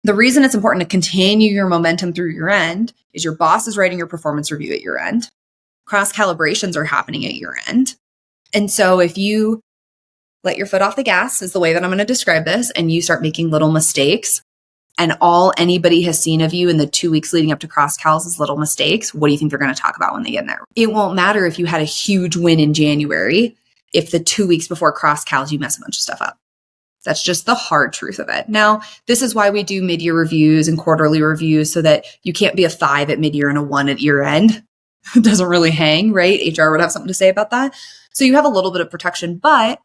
The reason it's important to continue your momentum through year end is your boss is writing your performance review at year end. Cross calibrations are happening at year end. And so if you let your foot off the gas is the way that I'm going to describe this, and you start making little mistakes, and all anybody has seen of you in the 2 weeks leading up to cross cals is little mistakes, what do you think they're going to talk about when they get in there? It won't matter if you had a huge win in January if the 2 weeks before cross cals you mess a bunch of stuff up. That's just the hard truth of it. Now, this is why we do mid-year reviews and quarterly reviews, so that you can't be a 5 at mid-year and a 1 at year end. It doesn't really hang, right? HR would have something to say about that. So you have a little bit of protection, but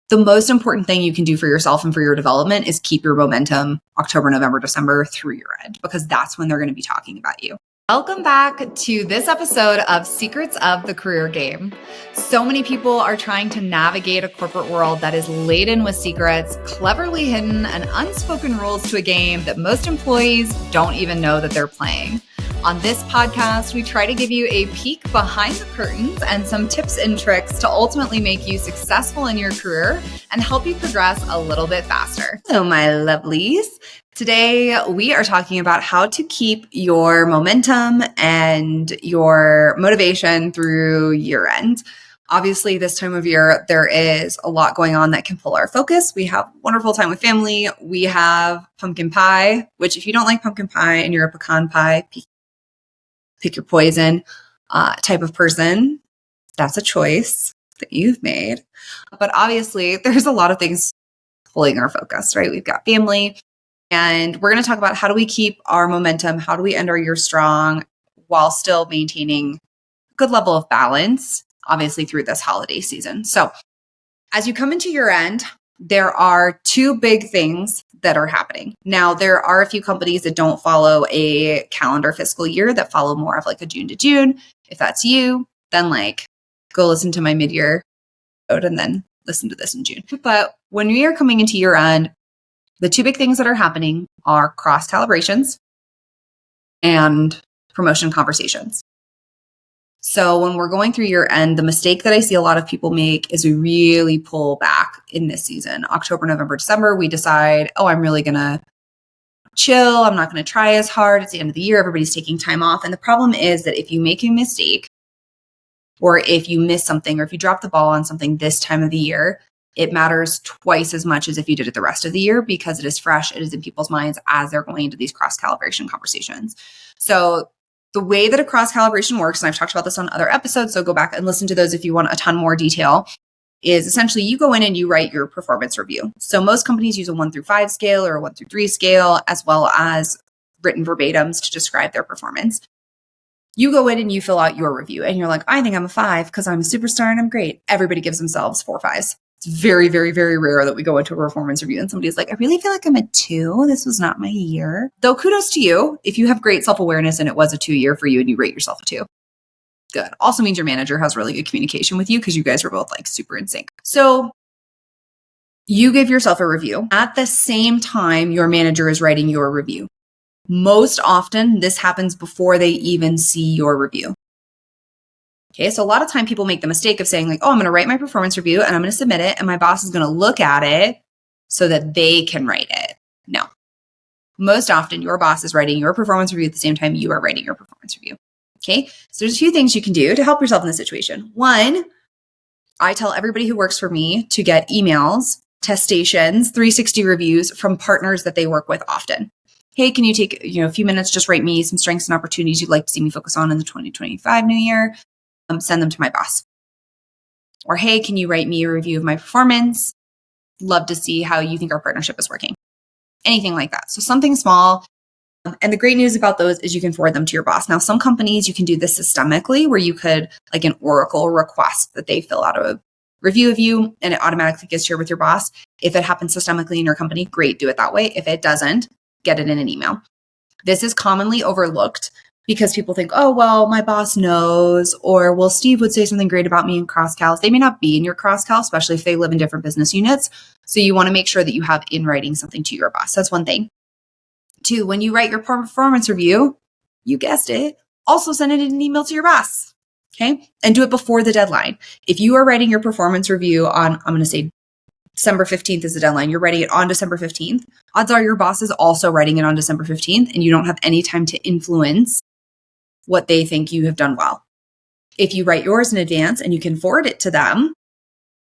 the most important thing you can do for yourself and for your development is keep your momentum October, November, December through year end, because that's when they're going to be talking about you. Welcome back to this episode of Secrets of the Career Game. So many people are trying to navigate a corporate world that is laden with secrets, cleverly hidden, and unspoken rules to a game that most employees don't even know that they're playing. On this podcast, we try to give you a peek behind the curtains and some tips and tricks to ultimately make you successful in your career and help you progress a little bit faster. Hello, my lovelies. Today, we are talking about how to keep your momentum and your motivation through year end. Obviously, this time of year, there is a lot going on that can pull our focus. We have wonderful time with family. We have pumpkin pie, which if you don't like pumpkin pie and you're a pecan pie, pick your poison type of person, that's a choice that you've made. But obviously, there's a lot of things pulling our focus, right? We've got family. And we're going to talk about how do we keep our momentum? How do we end our year strong while still maintaining a good level of balance, obviously through this holiday season. So as you come into year end, there are two big things that are happening. Now, there are a few companies that don't follow a calendar fiscal year, that follow more of like a June to June. If that's you, then go listen to my mid-year episode and then listen to this in June. But when we are coming into year end, the two big things that are happening are cross-calibrations and promotion conversations. So when we're going through year end, the mistake that I see a lot of people make is we really pull back in this season. October, November, December, we decide, I'm really going to chill. I'm not going to try as hard. It's the end of the year. Everybody's taking time off. And the problem is that if you make a mistake, or if you miss something, or if you drop the ball on something this time of the year, it matters twice as much as if you did it the rest of the year, because it is fresh. It is in people's minds as they're going into these cross-calibration conversations. So the way that a cross-calibration works, and I've talked about this on other episodes, so go back and listen to those if you want a ton more detail, is essentially you go in and you write your performance review. So most companies use a 1 through 5 scale or a 1 through 3 scale, as well as written verbatims to describe their performance. You go in and you fill out your review and you're like, I think I'm a 5 because I'm a superstar and I'm great. Everybody gives themselves 4 5s. It's very, very, very rare that we go into a performance review and somebody's like, I really feel like I'm a 2. This was not my year. Though kudos to you if you have great self-awareness and it was a 2 year for you and you rate yourself a 2. Good. Also means your manager has really good communication with you because you guys are both super in sync. So you give yourself a review. At the same time, your manager is writing your review. Most often, this happens before they even see your review. Okay, so a lot of time people make the mistake of saying I'm going to write my performance review and I'm going to submit it and my boss is going to look at it so that they can write it. No. Most often, your boss is writing your performance review at the same time you are writing your performance review. Okay, so there's a few things you can do to help yourself in this situation. One, I tell everybody who works for me to get emails, testations, 360 reviews from partners that they work with often. Hey, can you take a few minutes, just write me some strengths and opportunities you'd like to see me focus on in the 2025 new year? Send them to my boss. Or, hey, can you write me a review of my performance? Love to see how you think our partnership is working. Anything like that. So something small. And the great news about those is you can forward them to your boss. Now, some companies, you can do this systemically where you could, an Oracle request that they fill out a review of you and it automatically gets shared with your boss. If it happens systemically in your company, great, do it that way. If it doesn't, get it in an email. This is commonly overlooked because people think, my boss knows, or Steve would say something great about me in cross-cals. They may not be in your cross-cal, especially if they live in different business units. So you want to make sure that you have in writing something to your boss. That's one thing. 2, when you write your performance review, you guessed it, also send it in an email to your boss. Okay. And do it before the deadline. If you are writing your performance review on, I'm going to say December 15th is the deadline. You're writing it on December 15th. Odds are your boss is also writing it on December 15th, and you don't have any time to influence what they think you have done well. If you write yours in advance and you can forward it to them,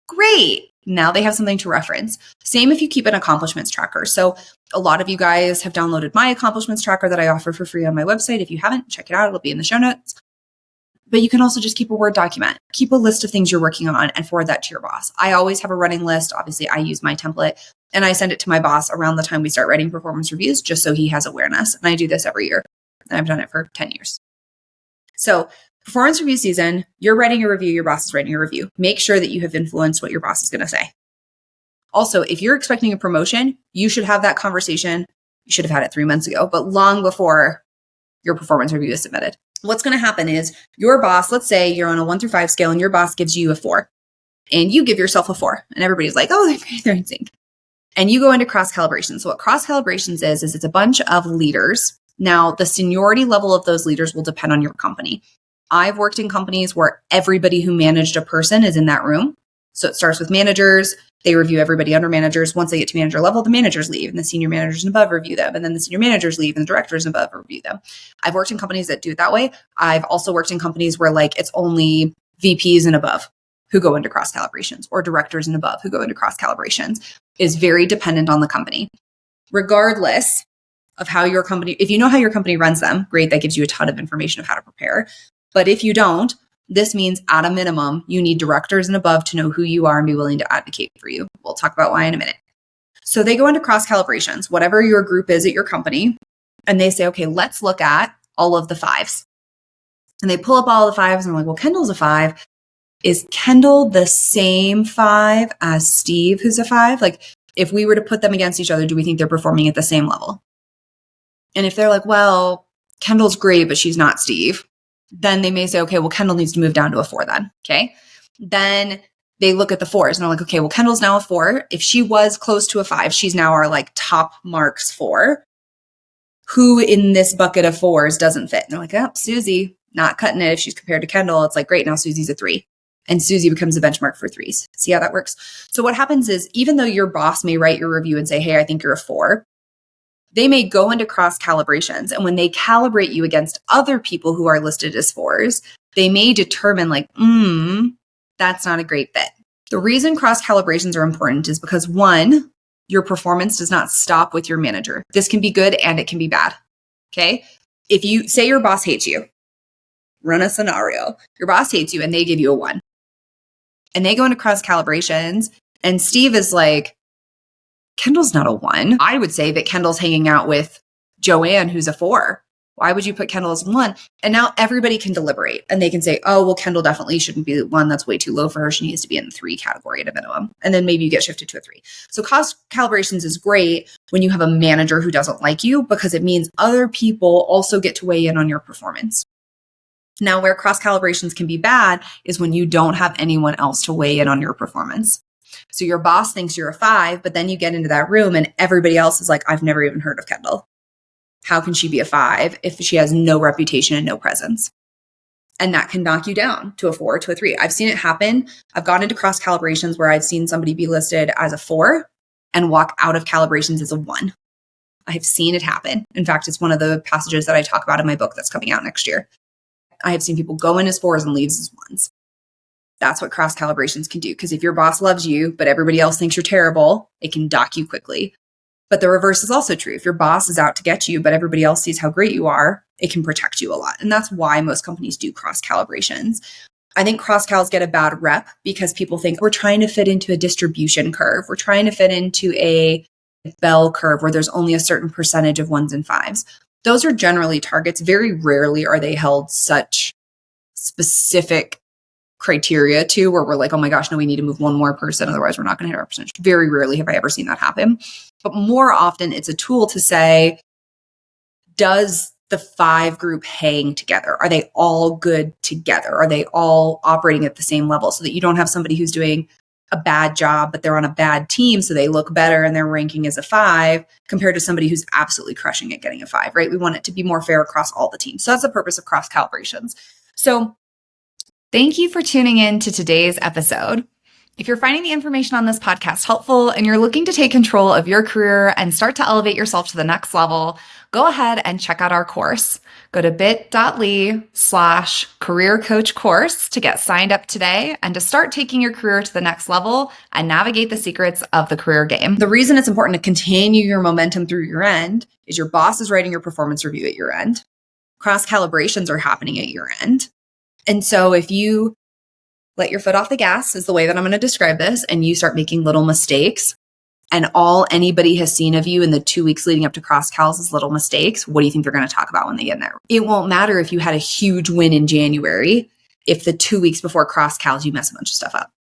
great. Now they have something to reference. Same if you keep an accomplishments tracker. So a lot of you guys have downloaded my accomplishments tracker that I offer for free on my website. If you haven't, check it out. It'll be in the show notes. But you can also just keep a Word document. Keep a list of things you're working on and forward that to your boss. I always have a running list. Obviously, I use my template and I send it to my boss around the time we start writing performance reviews, just so he has awareness. And I do this every year. And I've done it for 10 years. So performance review season, you're writing a review, your boss is writing a review. Make sure that you have influenced what your boss is going to say. Also, if you're expecting a promotion, you should have that conversation. You should have had it 3 months ago, but long before your performance review is submitted. What's going to happen is your boss, let's say you're on a 1 through 5 scale and your boss gives you a 4 and you give yourself a 4 and everybody's like, oh, they're in sync. And you go into cross-calibration. So what cross-calibrations is it's a bunch of leaders. Now, the seniority level of those leaders will depend on your company. I've worked in companies where everybody who managed a person is in that room. So it starts with managers. They review everybody under managers. Once they get to manager level, the managers leave and the senior managers and above review them. And then the senior managers leave and the directors and above review them. I've worked in companies that do it that way. I've also worked in companies where like it's only VPs and above who go into cross calibrations or directors and above who go into cross calibrations. It is very dependent on the company. Regardless of how your company, if you know how your company runs them, great, that gives you a ton of information of how to prepare. But if you don't, this means at a minimum, you need directors and above to know who you are and be willing to advocate for you. We'll talk about why in a minute. So they go into cross calibrations, whatever your group is at your company, and they say, okay, let's look at all of the 5s. And they pull up all the 5s and they're like, well, Kendall's a 5. Is Kendall the same 5 as Steve, who's a 5? Like if we were to put them against each other, do we think they're performing at the same level? And if they're like, well, Kendall's great, but she's not Steve, then they may say, okay, well, Kendall needs to move down to a 4 then. Okay. Then they look at the 4s and they're like, okay, well, Kendall's now a 4. If she was close to a 5, she's now our like top marks 4. Who in this bucket of 4s doesn't fit? And they're like, oh, Susie, not cutting it. If she's compared to Kendall, it's like, great. Now Susie's a 3 and Susie becomes a benchmark for 3s. See how that works? So what happens is even though your boss may write your review and say, hey, I think you're a 4, they may go into cross calibrations. And when they calibrate you against other people who are listed as 4s, they may determine like, that's not a great fit. The reason cross calibrations are important is because 1, your performance does not stop with your manager. This can be good and it can be bad. Okay. If you say your boss hates you, run a scenario, your boss hates you and they give you a 1 and they go into cross calibrations and Steve is like, Kendall's not a 1. I would say that Kendall's hanging out with Joanne, who's a 4. Why would you put Kendall as 1? And now everybody can deliberate and they can say, oh, well, Kendall definitely shouldn't be the 1. That's way too low for her. She needs to be in the 3 category at a minimum. And then maybe you get shifted to a 3. So cross calibrations is great when you have a manager who doesn't like you because it means other people also get to weigh in on your performance. Now, where cross calibrations can be bad is when you don't have anyone else to weigh in on your performance. So your boss thinks you're a 5, but then you get into that room and everybody else is like, I've never even heard of Kendall. How can she be a 5 if she has no reputation and no presence? And that can knock you down to a 4, to a 3. I've seen it happen. I've gone into cross calibrations where I've seen somebody be listed as a 4 and walk out of calibrations as a 1. I've seen it happen. In fact, it's one of the passages that I talk about in my book that's coming out next year. I have seen people go in as 4s and leaves as 1s. That's what cross calibrations can do. Because if your boss loves you, but everybody else thinks you're terrible, it can dock you quickly. But the reverse is also true. If your boss is out to get you, but everybody else sees how great you are, it can protect you a lot. And that's why most companies do cross calibrations. I think cross cals get a bad rep because people think we're trying to fit into a distribution curve. We're trying to fit into a bell curve where there's only a certain percentage of 1s and 5s. Those are generally targets. Very rarely are they held such specific criteria to where we're like, oh my gosh, no, we need to move 1 more person. Otherwise we're not going to hit our percentage. Very rarely have I ever seen that happen. But more often it's a tool to say, does the 5 group hang together? Are they all good together? Are they all operating at the same level so that you don't have somebody who's doing a bad job, but they're on a bad team, so they look better and they're ranking as a 5 compared to somebody who's absolutely crushing it getting a 5, right? We want it to be more fair across all the teams. So that's the purpose of cross calibrations. So thank you for tuning in to today's episode. If you're finding the information on this podcast helpful and you're looking to take control of your career and start to elevate yourself to the next level, go ahead and check out our course. Go to bit.ly/career coach course to get signed up today and to start taking your career to the next level and navigate the secrets of the career game. The reason it's important to continue your momentum through your end is your boss is writing your performance review at your end. Cross-calibrations are happening at your end. And so if you let your foot off the gas is the way that I'm going to describe this, and you start making little mistakes, and all anybody has seen of you in the 2 weeks leading up to cross-cals is little mistakes, what do you think they're going to talk about when they get in there? It won't matter if you had a huge win in January if the 2 weeks before cross-cals you mess a bunch of stuff up.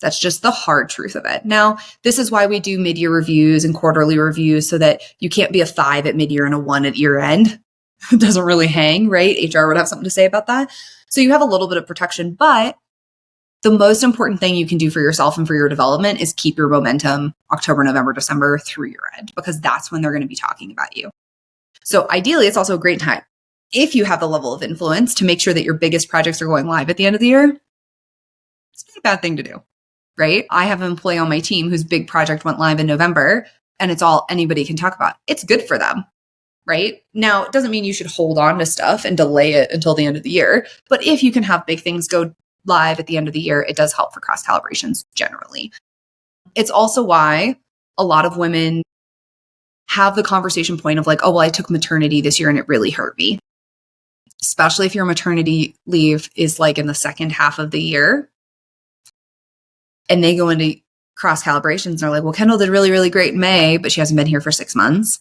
That's just the hard truth of it. Now, this is why we do mid-year reviews and quarterly reviews, so that you can't be a 5 at mid-year and a 1 at year end. It doesn't really hang, right? HR would have something to say about that. So you have a little bit of protection, but the most important thing you can do for yourself and for your development is keep your momentum October, November, December through your end, because that's when they're going to be talking about you. So ideally, it's also a great time, if you have the level of influence, to make sure that your biggest projects are going live at the end of the year. It's not a bad thing to do, right? I have an employee on my team whose big project went live in November, and it's all anybody can talk about. It's good for them, right? Now, it doesn't mean you should hold on to stuff and delay it until the end of the year, but if you can have big things go live at the end of the year, it does help for cross-calibrations generally. It's also why a lot of women have the conversation point of like, oh, well, I took maternity this year and it really hurt me. Especially if your maternity leave is like in the second half of the year and they go into cross-calibrations and they're like, well, Kendall did really, really great in May, but she hasn't been here for 6 months.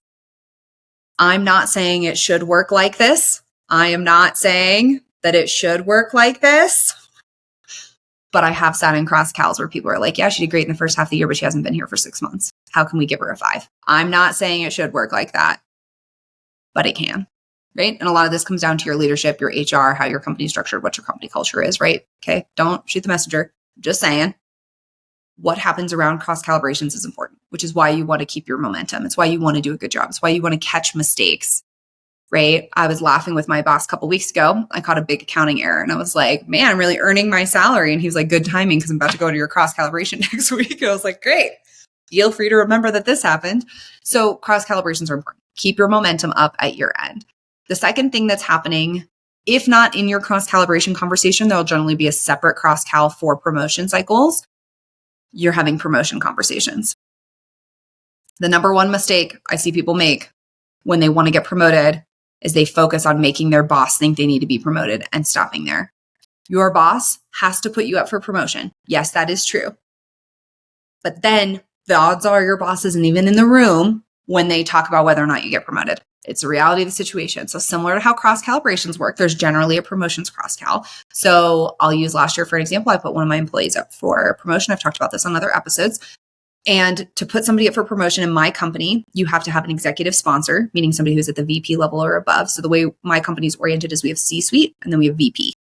I'm not saying it should work like this. I am not saying that it should work like this. But I have sat in cross-cals where people are like, yeah, she did great in the first half of the year, but she hasn't been here for 6 months. How can we give her a 5? I'm not saying it should work like that, but it can, right? And a lot of this comes down to your leadership, your HR, how your company is structured, what your company culture is, right? Okay, don't shoot the messenger. Just saying. What happens around cross-calibrations is important, which is why you want to keep your momentum. It's why you want to do a good job. It's why you want to catch mistakes. Right? I was laughing with my boss a couple weeks ago. I caught a big accounting error and I was like, man, I'm really earning my salary. And he was like, good timing because I'm about to go to your cross-calibration next week. And I was like, great. Feel free to remember that this happened. So cross-calibrations are important. Keep your momentum up at your end. The second thing that's happening, if not in your cross-calibration conversation, there'll generally be a separate cross-cal for promotion cycles. You're having promotion conversations. The number one mistake I see people make when they want to get promoted is they focus on making their boss think they need to be promoted and stopping there. Your boss has to put you up for promotion. Yes, that is true. But then the odds are your boss isn't even in the room when they talk about whether or not you get promoted. It's the reality of the situation. So similar to how cross-calibrations work, there's generally a promotions cross-cal. So I'll use last year for an example. I put one of my employees up for promotion. I've talked about this on other episodes. And to put somebody up for promotion in my company, you have to have an executive sponsor, meaning somebody who's at the VP level or above. So the way my company is oriented is we have C-suite and then we have VP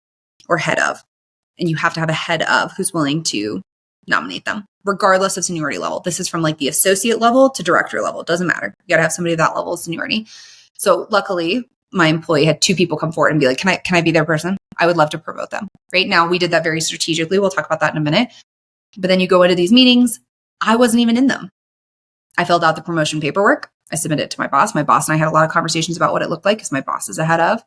or head of. And you have to have a head of who's willing to nominate them, regardless of seniority level. This is from like the associate level to director level. It doesn't matter. You got to have somebody at that level of seniority. So luckily, my employee had 2 people come forward and be like, can I be their person? I would love to promote them. Right now, we did that very strategically. We'll talk about that in a minute. But then you go into these meetings. I wasn't even in them. I filled out the promotion paperwork. I submitted it to my boss. My boss and I had a lot of conversations about what it looked like because my boss is a head of.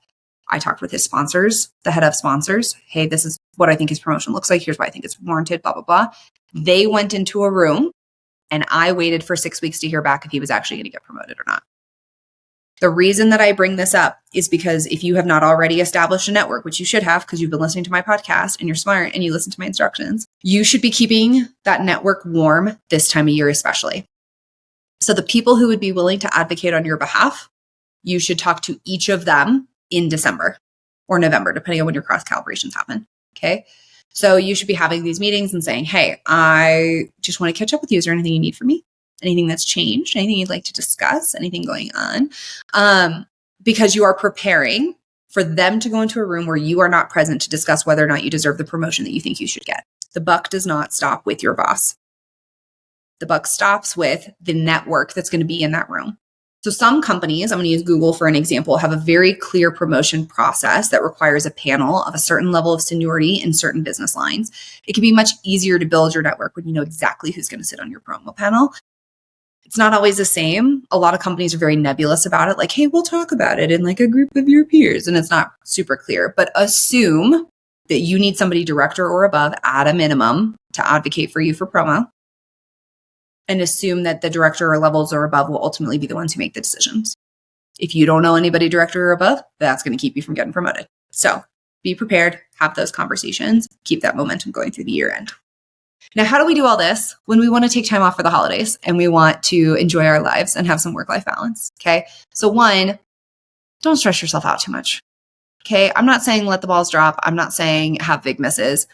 I talked with his sponsors, the head of sponsors. Hey, this is what I think his promotion looks like. Here's why I think it's warranted, blah, blah, blah. They went into a room and I waited for 6 weeks to hear back if he was actually going to get promoted or not. The reason that I bring this up is because if you have not already established a network, which you should have because you've been listening to my podcast and you're smart and you listen to my instructions, you should be keeping that network warm this time of year especially. So the people who would be willing to advocate on your behalf, you should talk to each of them in December or November, depending on when your cross-calibrations happen. Okay. So you should be having these meetings and saying, hey, I just want to catch up with you. Is there anything you need from me? Anything that's changed? Anything you'd like to discuss? Anything going on? Because you are preparing for them to go into a room where you are not present to discuss whether or not you deserve the promotion that you think you should get. The buck does not stop with your boss. The buck stops with the network that's going to be in that room. So some companies, I'm going to use Google for an example, have a very clear promotion process that requires a panel of a certain level of seniority in certain business lines. It can be much easier to build your network when you know exactly who's going to sit on your promo panel. It's not always the same. A lot of companies are very nebulous about it, like, hey, we'll talk about it in like a group of your peers. And it's not super clear, but assume that you need somebody director or above at a minimum to advocate for you for promo. And assume that the director or levels or above will ultimately be the ones who make the decisions. If you don't know anybody director or above, that's going to keep you from getting promoted. So be prepared, have those conversations, keep that momentum going through the year end. Now, how do we do all this when we want to take time off for the holidays and we want to enjoy our lives and have some work-life balance? Okay. So one, don't stress yourself out too much. Okay. I'm not saying let the balls drop. I'm not saying have big misses.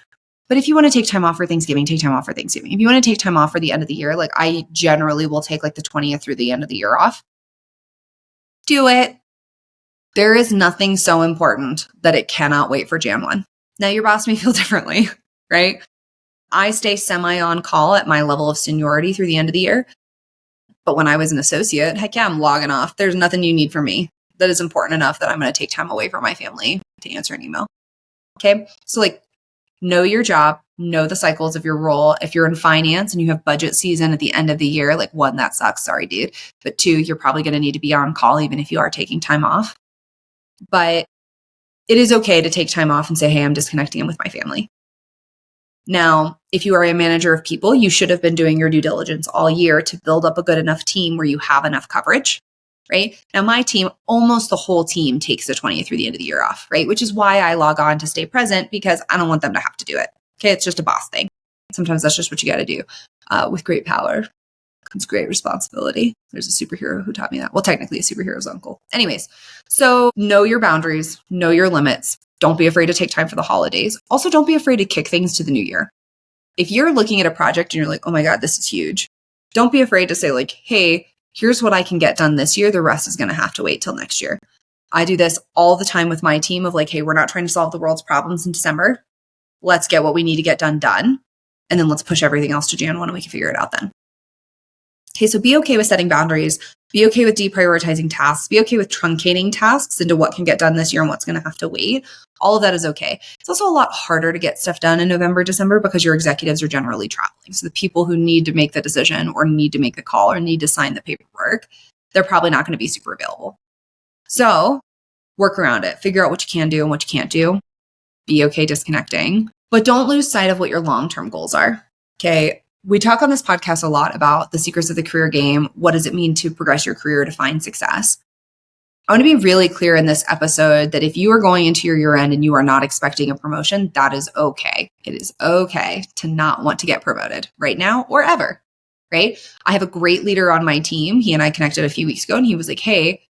But if you want to take time off for Thanksgiving, take time off for Thanksgiving. If you want to take time off for the end of the year, like I generally will take like the 20th through the end of the year off. Do it. There is nothing so important that it cannot wait for Jan 1. Now your boss may feel differently, right? I stay semi on call at my level of seniority through the end of the year. But when I was an associate, heck yeah, I'm logging off. There's nothing you need from me that is important enough that I'm going to take time away from my family to answer an email. Okay. So like, know your job, know the cycles of your role. If you're in finance and you have budget season at the end of the year, like one, that sucks. Sorry, dude. But two, you're probably going to need to be on call even if you are taking time off. But it is okay to take time off and say, hey, I'm disconnecting with my family. Now, if you are a manager of people, you should have been doing your due diligence all year to build up a good enough team where you have enough coverage. Right? Now, my team, almost the whole team takes the 20th through the end of the year off, right? Which is why I log on to stay present because I don't want them to have to do it. Okay. It's just a boss thing. Sometimes that's just what you got to do. With great power comes great responsibility. There's a superhero who taught me that. Well, technically a superhero's uncle. Anyways, so know your boundaries, know your limits. Don't be afraid to take time for the holidays. Also, don't be afraid to kick things to the new year. If you're looking at a project and you're like, oh my God, this is huge. Don't be afraid to say like, hey, here's what I can get done this year. The rest is going to have to wait till next year. I do this all the time with my team of like, hey, we're not trying to solve the world's problems in December. Let's get what we need to get done. And then let's push everything else to Jan 1 and we can figure it out then. Okay, so be okay with setting boundaries. Be okay with deprioritizing tasks. Be okay with truncating tasks into what can get done this year and what's going to have to wait. All of that is okay. It's also a lot harder to get stuff done in November, December because your executives are generally traveling. So the people who need to make the decision or need to make the call or need to sign the paperwork, they're probably not going to be super available. So work around it. Figure out what you can do and what you can't do. Be okay disconnecting, but don't lose sight of what your long-term goals are. Okay. We talk on this podcast a lot about the secrets of the career game. What does it mean to progress your career to find success? I want to be really clear in this episode that if you are going into your year end and you are not expecting a promotion, that is okay. It is okay to not want to get promoted right now or ever, right? I have a great leader on my team. He and I connected a few weeks ago and he was like, hey,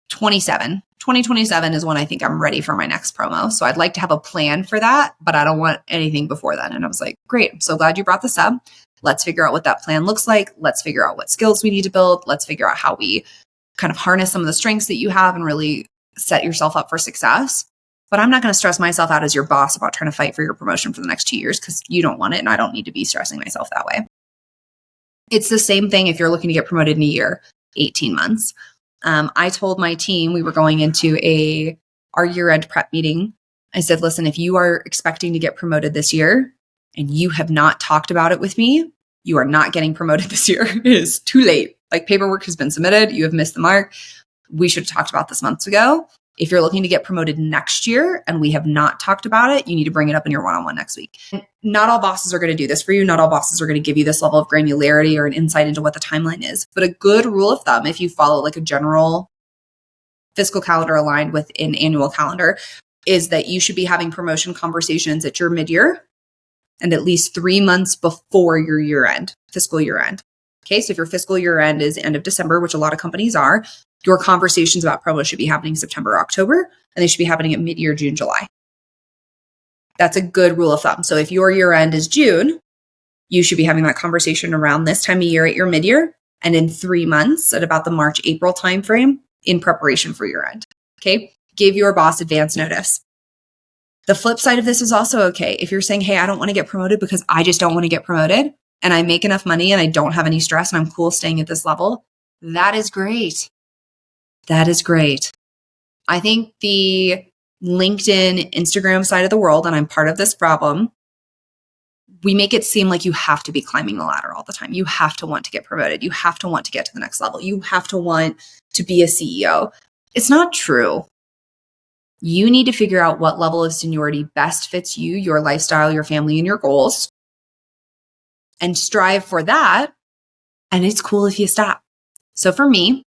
2027 is when I think I'm ready for my next promo. So I'd like to have a plan for that, but I don't want anything before then. And I was like, great. I'm so glad you brought this up. Let's figure out what that plan looks like. Let's figure out what skills we need to build. Let's figure out how we kind of harness some of the strengths that you have and really set yourself up for success. But I'm not going to stress myself out as your boss about trying to fight for your promotion for the next 2 years because you don't want it and I don't need to be stressing myself that way. It's the same thing if you're looking to get promoted in a year, 18 months. I told my team we were going into our year-end prep meeting. I said, listen, if you are expecting to get promoted this year and you have not talked about it with me, you are not getting promoted this year. It is too late. Like paperwork has been submitted. You have missed the mark. We should have talked about this months ago. If you're looking to get promoted next year and we have not talked about it, you need to bring it up in your one-on-one next week. Not all bosses are going to do this for you. Not all bosses are going to give you this level of granularity or an insight into what the timeline is. But a good rule of thumb, if you follow like a general fiscal calendar aligned with an annual calendar, is that you should be having promotion conversations at your mid-year and at least 3 months before your year end, fiscal year end. Okay, so if your fiscal year end is end of December, which a lot of companies are, your conversations about promo should be happening September, October, and they should be happening at mid-year, June, July. That's a good rule of thumb. So if your year end is June, you should be having that conversation around this time of year at your mid-year and in 3 months at about the March, April timeframe in preparation for year end. Okay, give your boss advance notice. The flip side of this is also okay. If you're saying, hey, I don't want to get promoted because I just don't want to get promoted and I make enough money and I don't have any stress and I'm cool staying at this level, That is great. That is great. I think the LinkedIn, Instagram side of the world, and I'm part of this problem, we make it seem like you have to be climbing the ladder all the time. You have to want to get promoted. You have to want to get to the next level. You have to want to be a CEO. It's not true. You need to figure out what level of seniority best fits you, your lifestyle, your family, and your goals, and strive for that. And it's cool if you stop. So for me,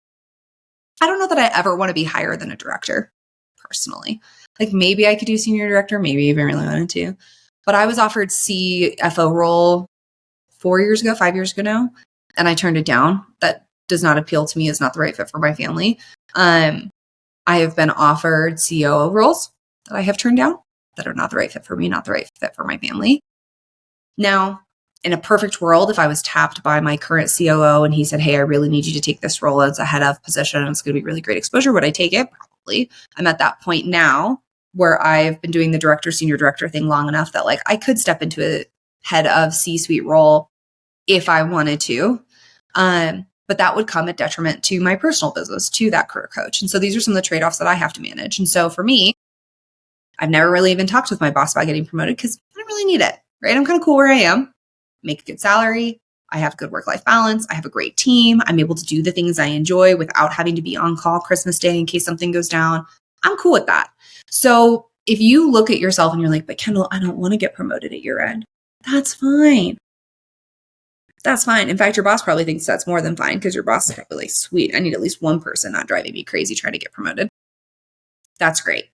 I don't know that I ever want to be higher than a director, personally. Like maybe I could do senior director, maybe if I really wanted to. But I was offered CFO role 5 years ago now, and I turned it down. That does not appeal to me, is not the right fit for my family. I have been offered COO roles that I have turned down that are not the right fit for me, not the right fit for my family. Now, in a perfect world, if I was tapped by my current COO and he said, hey, I really need you to take this role as a head of position and it's going to be really great exposure, would I take it? Probably. I'm at that point now where I've been doing the director, senior director thing long enough that like I could step into a head of C-suite role if I wanted to. But that would come at detriment to my personal business, to that career coach. And so these are some of the trade-offs that I have to manage. And so for me, I've never really even talked with my boss about getting promoted because I don't really need it, right? I'm kind of cool where I am, make a good salary. I have good work-life balance. I have a great team. I'm able to do the things I enjoy without having to be on call Christmas Day in case something goes down. I'm cool with that. So if you look at yourself and you're like, but Kendall, I don't want to get promoted at your end, that's fine. That's fine. In fact, your boss probably thinks that's more than fine because your boss is probably like, sweet, I need at least one person not driving me crazy trying to get promoted. That's great.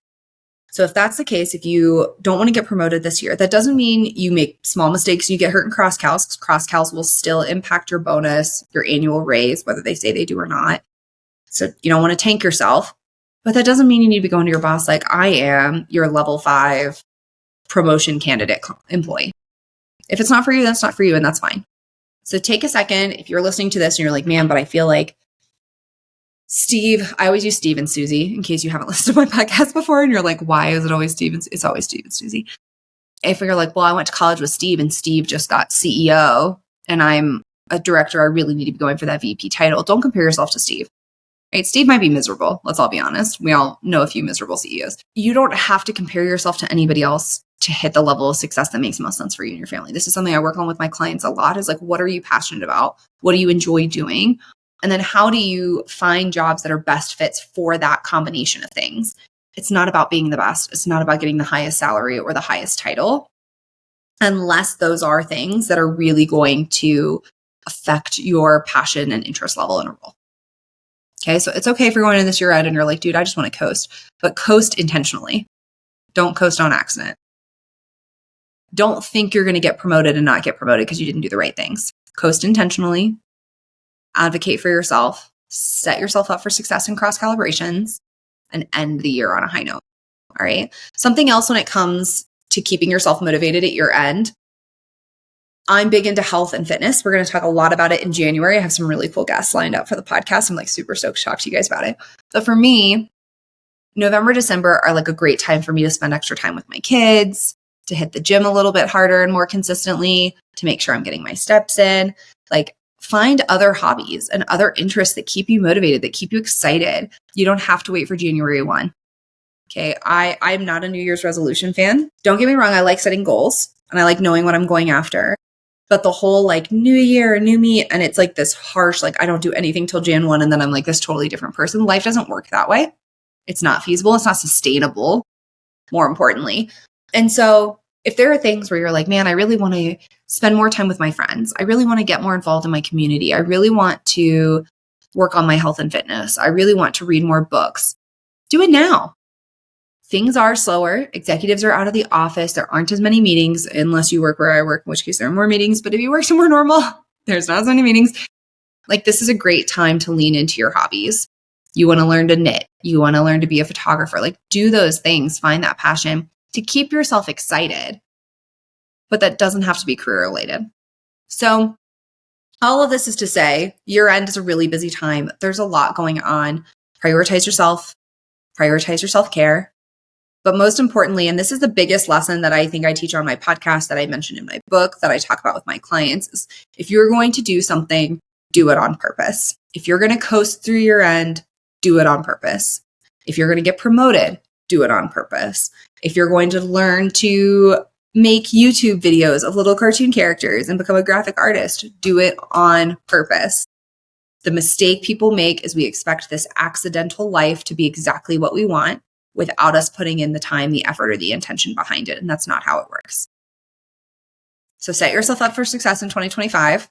So if that's the case, if you don't want to get promoted this year, that doesn't mean you make small mistakes and you get hurt in cross-cals. Cross-cals will still impact your bonus, your annual raise, whether they say they do or not. So you don't want to tank yourself. But that doesn't mean you need to be going to your boss like, I am your level 5 promotion candidate employee. If it's not for you, that's not for you, and that's fine. So take a second. If you're listening to this and you're like, man, but I feel like Steve, I always use Steve and Susie in case you haven't listened to my podcast before and you're like, why is it always Steve? It's always Steve and Susie. If you're like, well, I went to college with Steve and Steve just got CEO and I'm a director, I really need to be going for that VP title. Don't compare yourself to Steve. Right? Steve might be miserable. Let's all be honest. We all know a few miserable CEOs. You don't have to compare yourself to anybody else to hit the level of success that makes most sense for you and your family. This is something I work on with my clients a lot is like, what are you passionate about? What do you enjoy doing? And then how do you find jobs that are best fits for that combination of things? It's not about being the best. It's not about getting the highest salary or the highest title, unless those are things that are really going to affect your passion and interest level in a role. Okay, so it's okay if you're going in this year end and you're like, dude, I just want to coast, but coast intentionally. Don't coast on accident. Don't think you're going to get promoted and not get promoted because you didn't do the right things. Coast intentionally. Advocate for yourself, set yourself up for success in cross-calibrations, and end the year on a high note. All right. Something else when it comes to keeping yourself motivated at your end. I'm big into health and fitness. We're going to talk a lot about it in January. I have some really cool guests lined up for the podcast. I'm like super stoked to talk to you guys about it. But for me, November, December are like a great time for me to spend extra time with my kids, to hit the gym a little bit harder and more consistently, to make sure I'm getting my steps in. Like, find other hobbies and other interests that keep you motivated, that keep you excited. You don't have to wait for January 1. Okay. I'm not a New Year's resolution fan. Don't get me wrong. I like setting goals and I like knowing what I'm going after. But the whole like new year, new me, and it's like this harsh, like I don't do anything till Jan 1 and then I'm like this totally different person. Life doesn't work that way. It's not feasible. It's not sustainable, more importantly. And so if there are things where you're like, man, I really want to spend more time with my friends. I really want to get more involved in my community. I really want to work on my health and fitness. I really want to read more books. Do it now. Things are slower. Executives are out of the office. There aren't as many meetings unless you work where I work, in which case there are more meetings. But if you work somewhere normal, there's not as many meetings. Like this is a great time to lean into your hobbies. You want to learn to knit. You want to learn to be a photographer. Like do those things. Find that passion to keep yourself excited. But that doesn't have to be career related. So all of this is to say, year end is a really busy time. There's a lot going on. Prioritize yourself. Prioritize your self-care. But most importantly, and this is the biggest lesson that I think I teach on my podcast that I mentioned in my book that I talk about with my clients, is if you're going to do something, do it on purpose. If you're going to coast through your end, do it on purpose. If you're going to get promoted, do it on purpose. If you're going to learn to make YouTube videos of little cartoon characters and become a graphic artist, do it on purpose. The mistake people make is we expect this accidental life to be exactly what we want without us putting in the time, the effort, or the intention behind it. And that's not how it works. So set yourself up for success in 2025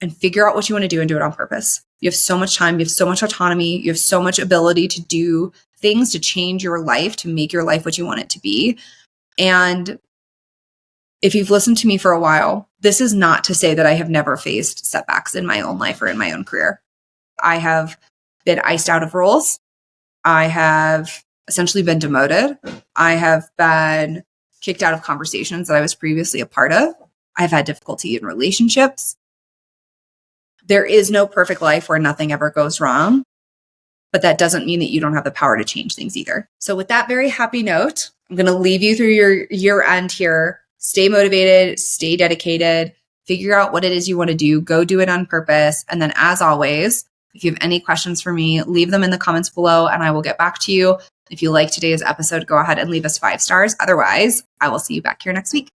and figure out what you want to do and do it on purpose. You have so much time. You have so much autonomy. You have so much ability to do things to change your life, to make your life what you want it to be. And if you've listened to me for a while, this is not to say that I have never faced setbacks in my own life or in my own career. I have been iced out of roles. I have essentially been demoted. I have been kicked out of conversations that I was previously a part of. I've had difficulty in relationships. There is no perfect life where nothing ever goes wrong, but that doesn't mean that you don't have the power to change things either. So with that very happy note, I'm going to leave you through your year end here. Stay motivated, stay dedicated, figure out what it is you want to do, go do it on purpose. And then as always, if you have any questions for me, leave them in the comments below and I will get back to you. If you like today's episode, go ahead and leave us 5 stars. Otherwise, I will see you back here next week.